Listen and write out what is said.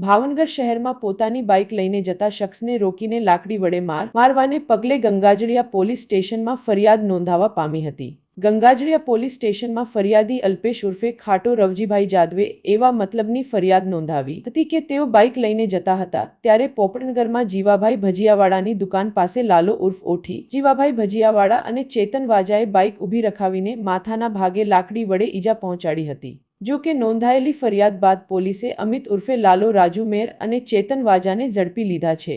ભાવનગર શહેરમાં પોતાની બાઇક લઈને જતા શખ્સને રોકીને લાકડી વડે મારવાને પગલે ગંગાજળિયા પોલીસ સ્ટેશનમાં ફરિયાદ નોંધાવા પામી હતી। ગંગાજળિયા પોલીસ સ્ટેશનમાં ફરિયાદી અલ્પેશ ઉર્ફે ખાટો રવજીભાઈ જાદવે એવા મતલબની ફરિયાદ નોંધાવી હતી કે તેઓ બાઇક લઈને જતા હતા ત્યારે પોપટનગરમાં જીવાભાઈ ભજીયાવાળાની દુકાન પાસે લાલો ઉર્ફ ઓઠી જીવાભાઈ ભજીયાવાળા અને ચેતન વાજાએ બાઇક ઊભી રખાવીને માથાના ભાગે લાકડી વડે ઈજા પહોંચાડી હતી। જો કે નોંધાયેલી ફરિયાદ બાદ પોલીસે અમિત ઉર્ફે લાલો રાજુ મેર અને ચેતન વાજાને ઝડપી લીધા છે।